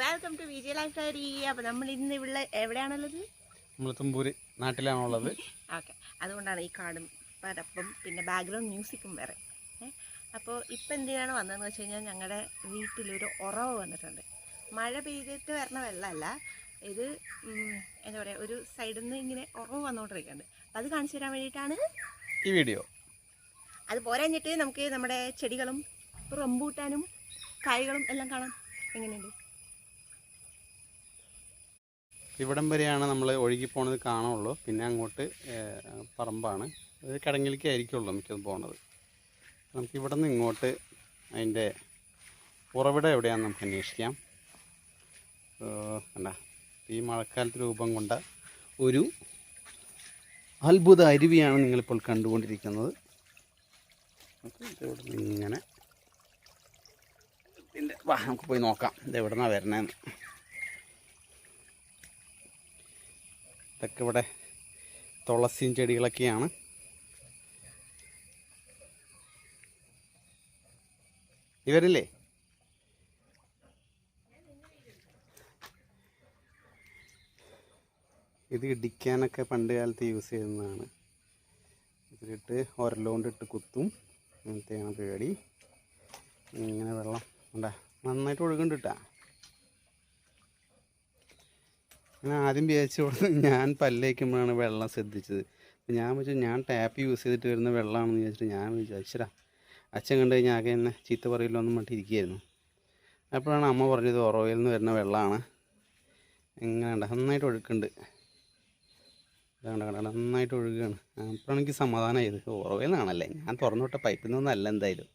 Welcome to Vijaya life diary. അപ്പോൾ നമ്മൾ ഇന്ന് ഇവിടെ എവിടെയാണുള്ളത്? നമ്മൾ തുമ്പൂര് നാട്ടിലാണുള്ളത്. ഓക്കെ, അതുകൊണ്ടാണ് ഈ കാടും പരപ്പും പിന്നെ ബാക്ക്ഗ്രൗണ്ട് മ്യൂസിക്കും വേറെ. അപ്പോൾ ഇപ്പം എന്തിനാണ് വന്നതെന്ന് വെച്ച് കഴിഞ്ഞാൽ ഞങ്ങളുടെ വീട്ടിലൊരു ഉറവ് വന്നിട്ടുണ്ട്. മഴ പെയ്തിട്ട് വരണ വെള്ളമല്ല ഇത്, എന്താ പറയുക, ഒരു സൈഡിൽ നിന്ന് ഇങ്ങനെ ഉറവ് വന്നുകൊണ്ടിരിക്കുന്നുണ്ട്. അപ്പോൾ അത് കാണിച്ചു തരാൻ വേണ്ടിയിട്ടാണ് ഈ വീഡിയോ. അത് പോരാഞ്ഞിട്ട് നമുക്ക് നമ്മുടെ ചെടികളും റംബൂട്ടാനും കായ്കളും എല്ലാം കാണാം. എങ്ങനെയുണ്ട്? ഇവിടം വരെയാണ് നമ്മൾ ഒഴുകി പോണത് കാണുള്ളൂ. പിന്നെ അങ്ങോട്ട് പറമ്പാണ്. അത് കടങ്ങിലേക്ക് ആയിരിക്കുള്ളൂ മിക്കതും പോണത്. നമുക്ക് ഇവിടെ നിന്ന് ഇങ്ങോട്ട് അതിൻ്റെ ഉറവിടം എവിടെയാണെന്ന് നമുക്ക് അന്വേഷിക്കാം. കണ്ട, ഈ മഴക്കാലത്ത് രൂപം കൊണ്ട ഒരു അത്ഭുത അരുവിയാണ് നിങ്ങളിപ്പോൾ കണ്ടുകൊണ്ടിരിക്കുന്നത്. ഇവിടെ നിന്ന് ഇങ്ങനെ ഇതിൻ്റെ നമുക്ക് പോയി നോക്കാം ഇത് എവിടെ നിന്നാണ് വരണതെന്ന്. ഇതൊക്കെ ഇവിടെ തുളസിയും ചെടികളൊക്കെയാണ്. ഇവരില്ലേ ഇത് ഇടിക്കാനൊക്കെ പണ്ട് കാലത്ത് യൂസ് ചെയ്യുന്നതാണ്. ഇതിലിട്ട് ഉരലോണ്ടിട്ട് കുത്തും. അങ്ങനത്തെയാണ് പരിപാടി. ഇങ്ങനെ വെള്ളം ഉണ്ടാ നന്നായിട്ട് ഒഴുകുന്നുണ്ട് കേട്ടാ. ഞാൻ ആദ്യം വിചാരിച്ചു കൊടുത്ത് ഞാൻ പല്ലേക്കുമ്പോഴാണ് വെള്ളം ശ്രദ്ധിച്ചത്. ഞാൻ വെച്ചാൽ ഞാൻ ടാപ്പ് യൂസ് ചെയ്തിട്ട് വരുന്ന വെള്ളമാണെന്ന് വിചാരിച്ചിട്ട് ഞാൻ വിചാരിച്ചടാ. അച്ഛൻ കണ്ടു കഴിഞ്ഞാൽ ആകെ എന്നെ ചീത്ത പറയില്ലോ എന്നും പറഞ്ഞിട്ട് ഇരിക്കുകയായിരുന്നു. അപ്പോഴാണ് അമ്മ പറഞ്ഞത് ഉറവയിൽ നിന്ന് വരുന്ന വെള്ളമാണ്. എങ്ങനെ ഉണ്ട്, നന്നായിട്ട് ഒഴുക്കുന്നുണ്ട്. കണ്ട നന്നായിട്ട് ഒഴുകുകയാണ്. അപ്പോഴാണ് എനിക്ക് സമാധാനമായത്. ഉറവയിൽ നിന്നാണല്ലേ, ഞാൻ തുറന്നു വിട്ട പൈപ്പിൽ നിന്നല്ല എന്തായാലും.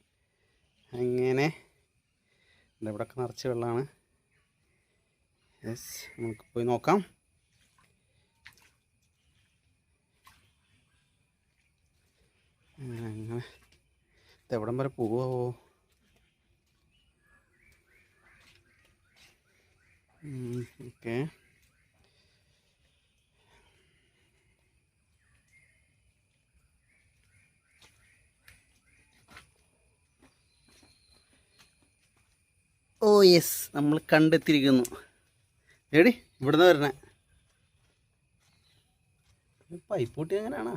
അങ്ങനെ ഇവിടെയൊക്കെ നിറച്ച് വെള്ളമാണ്. യെസ്, നമുക്ക് പോയി നോക്കാം. അങ്ങനെ ഇതെവിടം വരെ പോവാവോ? ഓക്കെ, ഓ യെസ്, നമ്മൾ കണ്ടെത്തിയിരിക്കുന്നു. എടി ഇവിടുന്ന് വരണേ പൈപ്പ് പൊട്ടി അങ്ങനെയാണോ?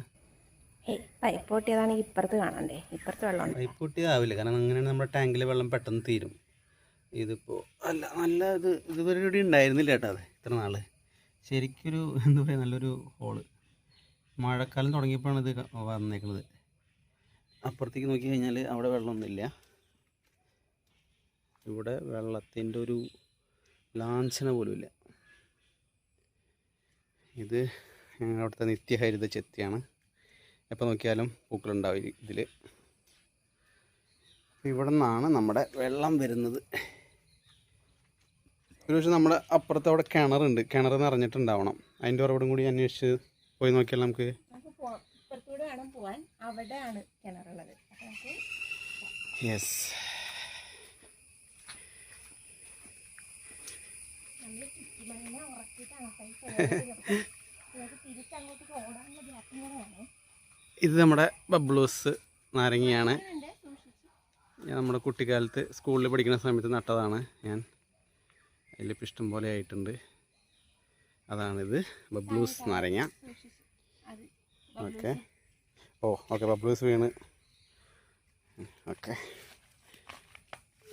പൈപ്പ് പൊട്ടിയതാണെങ്കിൽ ഇപ്പുറത്ത് കാണണ്ടേ? ഇപ്പുറത്ത് വെള്ളം പൈപ്പ് പൊട്ടിയതാവില്ല, കാരണം അങ്ങനെയാണ് നമ്മുടെ ടാങ്കിലെ വെള്ളം പെട്ടെന്ന് തീരും. ഇതിപ്പോൾ അല്ല നല്ല ഇതുവരെ ഇവിടെ ഉണ്ടായിരുന്നില്ല കേട്ടോ. അത് ഇത്ര നാൾ ശരിക്കൊരു എന്താ പറയുക, നല്ലൊരു ഹോള്. മഴക്കാലം തുടങ്ങിയപ്പോഴാണ് ഇത് വന്നേക്കുന്നത്. അപ്പുറത്തേക്ക് നോക്കി കഴിഞ്ഞാൽ അവിടെ വെള്ളമൊന്നുമില്ല. ഇവിടെ വെള്ളത്തിൻ്റെ ഒരു ലാഞ്ചന പോലുമില്ല. ഇത് അവിടുത്തെ നിത്യഹരിത ചെത്തിയാണ്. എപ്പോൾ നോക്കിയാലും പൂക്കളുണ്ടാവും ഇതിൽ. ഇവിടെ നിന്നാണ് നമ്മുടെ വെള്ളം വരുന്നത്. ഒരു പക്ഷേ നമ്മുടെ അപ്പുറത്ത് അവിടെ കിണറുണ്ട്. കിണർ നിറഞ്ഞിട്ടുണ്ടാവണം. അതിൻ്റെ ഉറവിടം കൂടി അന്വേഷിച്ച് പോയി നോക്കിയാൽ നമുക്ക് യെസ്. ഇത് നമ്മുടെ ബബ്ലൂസ് നാരങ്ങയാണ്. ഞാൻ നമ്മുടെ കുട്ടിക്കാലത്ത് സ്കൂളിൽ പഠിക്കുന്ന സമയത്ത് നട്ടതാണ് ഞാൻ. അതിലിപ്പോൾ ഇഷ്ടം പോലെ ആയിട്ടുണ്ട്. അതാണിത്, ബബ്ലൂസ് നാരങ്ങ. ഓക്കെ, ഓക്കെ, ബബ്ലൂസ് വീണ്. ഓക്കെ,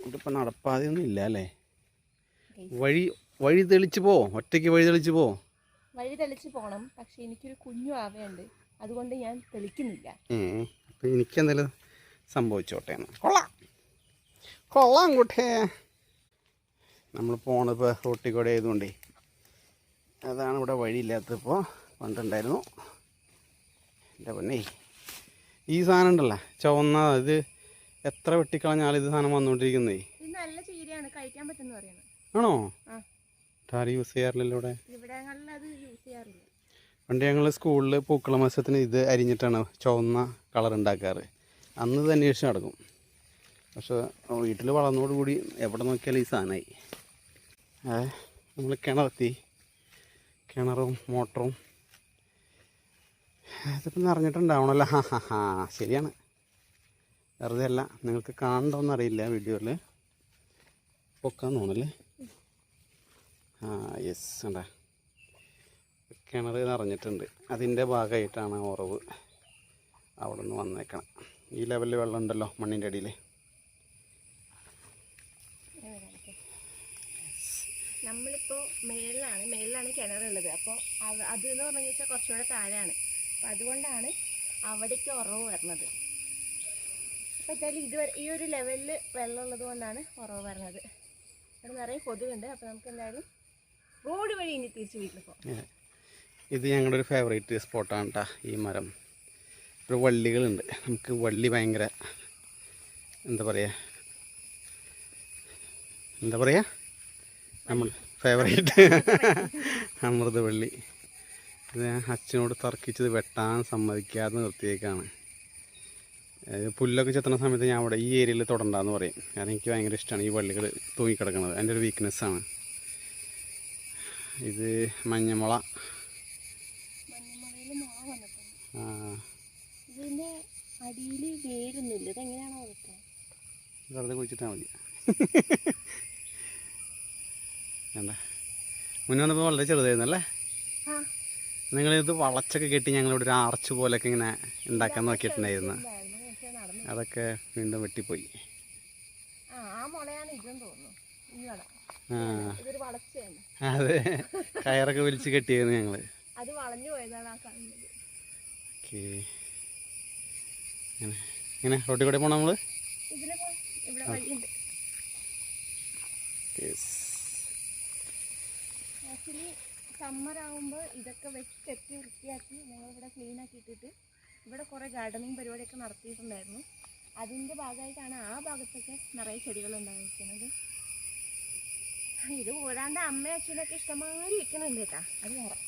ഇതിപ്പോൾ നടപ്പാതെയൊന്നും ഇല്ല അല്ലേ? വഴി തെളിച്ച് ഒറ്റയ്ക്ക് വഴി തെളിച്ച് പോകണം. പക്ഷെ എനിക്കൊരു കുഞ്ഞു ആവേണ്ട്, അതുകൊണ്ട് ഞാൻ തെളിക്കുന്നില്ല. അപ്പം എനിക്കെന്തെങ്കിലും സംഭവിച്ചോട്ടെ എന്ന്. കൊള്ളാം കൂട്ടേ. നമ്മൾ പോണപ്പോൾ റോട്ടിൽ കൂടെ ആയതുകൊണ്ടേ അതാണ് ഇവിടെ വഴിയില്ലാത്തപ്പോൾ. പണ്ടുണ്ടായിരുന്നു. എൻ്റെ പൊന്നേ, ഈ സാധനം ഉണ്ടല്ലോ ചുവന്ന, ഇത് എത്ര വെട്ടിക്കളഞ്ഞാലും ഇത് സാധനം വന്നുകൊണ്ടിരിക്കുന്നേ. ഇത് നല്ല ചീരയാണ്, കഴിക്കാൻ പറ്റുന്ന പറയുന്നത്. ആണോ? ആരും യൂസ് ചെയ്യാറില്ലല്ലോ ഇവിടെ. പണ്ട് ഞങ്ങൾ സ്കൂളിൽ പൂക്കള മത്സരത്തിന് ഇത് അരിഞ്ഞിട്ടാണ് ചുവന്ന കളർ ഉണ്ടാക്കാറ്. അന്ന് ഇത് അന്വേഷിച്ച് നടക്കും. പക്ഷെ വീട്ടിൽ വളർന്നതോടുകൂടി എവിടെ നോക്കിയാലും ഈ സാധനമായി. നമ്മൾ കിണറും മോട്ടറും ഇതിപ്പോൾ നിറഞ്ഞിട്ടുണ്ടാവണമല്ലോ. ശരിയാണ്, വെറുതെ അല്ല. നിങ്ങൾക്ക് കാണണ്ടോന്നറിയില്ല വീഡിയോയിൽ. പൊക്കാൻ തോന്നല്ലേ? യെസ് ഉണ്ടാ കിണർ നിറഞ്ഞിട്ടുണ്ട്. അതിൻ്റെ ഭാഗമായിട്ടാണ് ഉറവ് അവിടെ നിന്ന് വന്നേക്കണം. ഈ ലെവലിൽ വെള്ളം ഉണ്ടല്ലോ മണ്ണിൻ്റെ അടിയിൽ. നമ്മളിപ്പോൾ മേളിലാണ് കിണറുള്ളത്. അപ്പോൾ അത് എന്ന് പറഞ്ഞു വെച്ചാൽ കുറച്ചുകൂടെ താഴെയാണ്. അപ്പം അതുകൊണ്ടാണ് അവിടേക്ക് ഉറവ് വരുന്നത്. അപ്പോൾ എന്തായാലും ഇതുവരെ ഈ ഒരു ലെവലിൽ വെള്ളം ഉള്ളത് കൊണ്ടാണ് ഉറവ് വരുന്നത്. അവിടെ നിറയെ കൊതുകുണ്ട്. അപ്പോൾ നമുക്ക് എന്തായാലും റോഡ് വഴി ഇനി തിരിച്ച് വീട്ടിൽ പോകാം. ഇത് ഞങ്ങളുടെ ഒരു ഫേവറേറ്റ് സ്പോട്ടാണ് കേട്ടോ. ഈ മരം ഒരു വള്ളികളുണ്ട്. നമുക്ക് വള്ളി ഭയങ്കര എന്താ പറയുക നമ്മൾ ഫേവറേറ്റ് അമൃതവള്ളി. ഇത് ഞാൻ അച്ഛനോട് തർക്കിച്ചത് വെട്ടാൻ സമ്മതിക്കാതെ നിർത്തിയേക്കാണ്. പുല്ലൊക്കെ ചെത്തുന്ന സമയത്ത് ഞാൻ അവിടെ ഈ ഏരിയയിൽ തൊടണ്ടെന്ന് പറയും. കാരണം എനിക്ക് ഭയങ്കര ഇഷ്ടമാണ് ഈ വള്ളികൾ തൂങ്ങിക്കിടക്കുന്നത്. എൻ്റെ ഒരു വീക്ക്നെസ്സാണ്. ഇത് മഞ്ഞമുള. ഇതിൻ്റെ അടിയിൽ വേരൊന്നുമില്ല. ഇതെങ്ങനെയാണോ വെറുതെ കുഴിച്ചിട്ടാൽ മതി. വേണ്ട മുന്നേ വന്നപ്പോൾ വളരെ ചെറുതായിരുന്നല്ലേ? നിങ്ങളിത് വളച്ചൊക്കെ കെട്ടി ഞങ്ങളിവിടെ ഒരു ആർച്ച് പോലെയൊക്കെ ഇങ്ങനെ ഉണ്ടാക്കാൻ നോക്കിയിട്ടുണ്ടായിരുന്നു. അതൊക്കെ വീണ്ടും വെട്ടിപ്പോയി. അതെ, കയറൊക്കെ വലിച്ച് കെട്ടിയായിരുന്നു ഞങ്ങള്. ഓക്കെ, ഇങ്ങനെ റോട്ടിൽ കൂടെ പോണം നമ്മള്. ആക്ച്വലി സമ്മർ ആകുമ്പോൾ ഇതൊക്കെ വെച്ച് കെട്ടി വൃത്തിയാക്കി ഞങ്ങളിവിടെ ക്ലീൻ ആക്കി ഇട്ടിട്ട് ഇവിടെ കുറേ ഗാർഡനിങ് പരിപാടിയൊക്കെ നടത്തിയിട്ടുണ്ടായിരുന്നു. അതിൻ്റെ ഭാഗമായിട്ടാണ് ആ ഭാഗത്തൊക്കെ നിറയെ ചെടികൾ ഉണ്ടായിരിക്കുന്നത്. ഇത് കൂടാണ്ട് അമ്മയും അച്ഛനൊക്കെ ഇഷ്ടംമാതിരി വെക്കുന്നുണ്ട് കേട്ടോ. അത് വേറെ.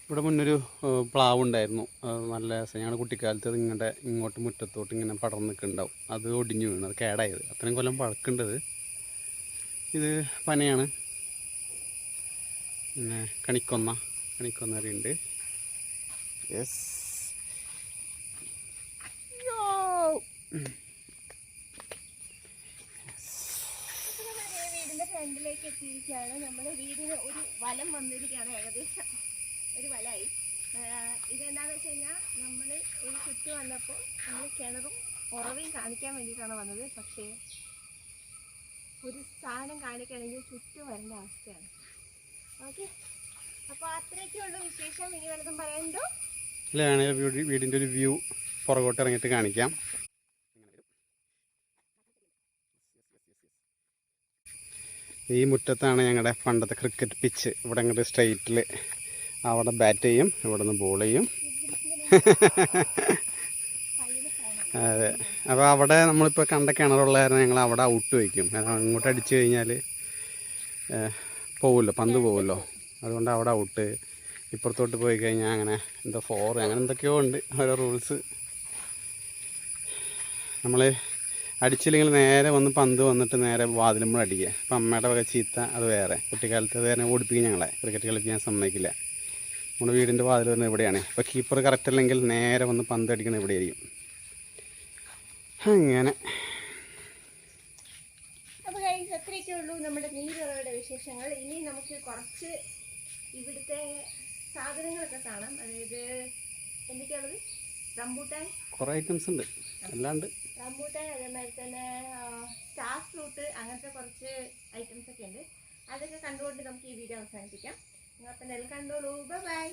ഇവിടെ മുന്നൊരു പ്ലാവ് ഉണ്ടായിരുന്നു. നല്ല രസം. ഞങ്ങളുടെ കുട്ടിക്കാലത്ത് അത് ഇങ്ങോട്ട് മുറ്റത്തോട്ട് ഇങ്ങനെ പടർന്ന് നിൽക്കുന്നുണ്ടാവും. അത് ഒടിഞ്ഞു വീണു. അത് കേടായത്. അത്രയും കൊല്ലം പഴക്കേണ്ടത്. ഇത് പനയാണ്. പിന്നെ കണിക്കൊന്നരിയുണ്ട്. യെസ്, വീടിൻ്റെ ഫ്രണ്ടിലേക്ക് എത്തിയിരിക്കുകയാണ്. നമ്മുടെ വീടിന് ഒരു വലം വന്നിരിക്കുകയാണ്. ഏകദേശം ഒരു വലമായി. ഇതെന്താണെന്ന് വെച്ച് കഴിഞ്ഞാൽ നമ്മൾ ഒരു ചുറ്റു വന്നപ്പോൾ നമ്മൾ കിണറും ഉറവയും കാണിക്കാൻ വേണ്ടിയിട്ടാണ് വന്നത്. പക്ഷേ ഒരു സ്ഥാനം കാണിക്കുകയാണെങ്കിൽ ചുറ്റും വരേണ്ട അവസ്ഥയാണ്. ഓക്കെ, അപ്പോൾ അത്രയൊക്കെയുള്ള വിശേഷം. ഇനി വല്ലതും പറയാനുണ്ടോ? അല്ല, വീടിൻ്റെ ഒരു വ്യൂ പുറകോട്ട് ഇറങ്ങിയിട്ട് കാണിക്കാം. ഈ മുറ്റത്താണ് ഞങ്ങളുടെ പണ്ടത്തെ ക്രിക്കറ്റ് പിച്ച്. ഇവിടെ അങ്ങോട്ട് സ്ട്രെയിറ്റിൽ അവിടെ ബാറ്റ് ചെയ്യും, ഇവിടെ നിന്ന് ബോൾ ചെയ്യും. അതെ, അപ്പോൾ അവിടെ നമ്മളിപ്പോൾ കണ്ട കിണറുള്ള കാരണം ഞങ്ങൾ അവിടെ ഔട്ട് വയ്ക്കും. കാരണം ഇങ്ങോട്ട് അടിച്ചു കഴിഞ്ഞാൽ പോവുമല്ലോ, പന്ത് പോവുമല്ലോ. അതുകൊണ്ട് അവിടെ ഔട്ട്. ഇപ്പുറത്തോട്ട് പോയി കഴിഞ്ഞാൽ അങ്ങനെ എന്താ 4 അങ്ങനെ എന്തൊക്കെയോ ഉണ്ട് ഓരോ റൂൾസ്. നമ്മൾ അടിച്ചില്ലെങ്കിൽ നേരെ വന്ന് പന്ത് വന്നിട്ട് നേരെ വാതിലുമ്പോൾ അടിക്കുക. അപ്പം അമ്മയുടെ വക ചീത്ത അത് വേറെ. കുട്ടിക്കാലത്ത് വേറെ ഓടിപ്പിക്കും ഞങ്ങളെ. ക്രിക്കറ്റ് കളിക്കാൻ സമ്മതിക്കില്ല. നമ്മുടെ വീടിൻ്റെ വാതിൽ വരുന്നത് ഇവിടെയാണ്. ഇപ്പോൾ കീപ്പർ കറക്റ്റ് അല്ലെങ്കിൽ നേരെ വന്ന് പന്ത് അടിക്കുന്നത് ഇവിടെയായിരിക്കും. അങ്ങനെ അപ്പോൾ അത്രയൊക്കെ ഉള്ളൂ നമ്മുടെ നീരുറവയുടെ വിശേഷങ്ങൾ. ഇനി നമുക്ക് കുറച്ച് ഇവിടുത്തെ സാധനങ്ങളൊക്കെ കാണാം. അതായത് എന്തൊക്കെയാണത്? റംബൂട്ടാൻ, കുറേ ഐറ്റംസ് ഉണ്ട്. അല്ലാണ്ട് റംബൂട്ടാൻ, അതേമാതിരി തന്നെ സ്റ്റാർ ഫ്രൂട്ട്, അങ്ങനത്തെ കുറച്ച് ഐറ്റംസ് ഒക്കെ ഉണ്ട്. അതൊക്കെ കണ്ടുകൊണ്ട് നമുക്ക് ഈ വീഡിയോ അവസാനിപ്പിക്കാം. നിങ്ങൾ അപ്പം എന്തായാലും കണ്ടോളൂ. ബൈ.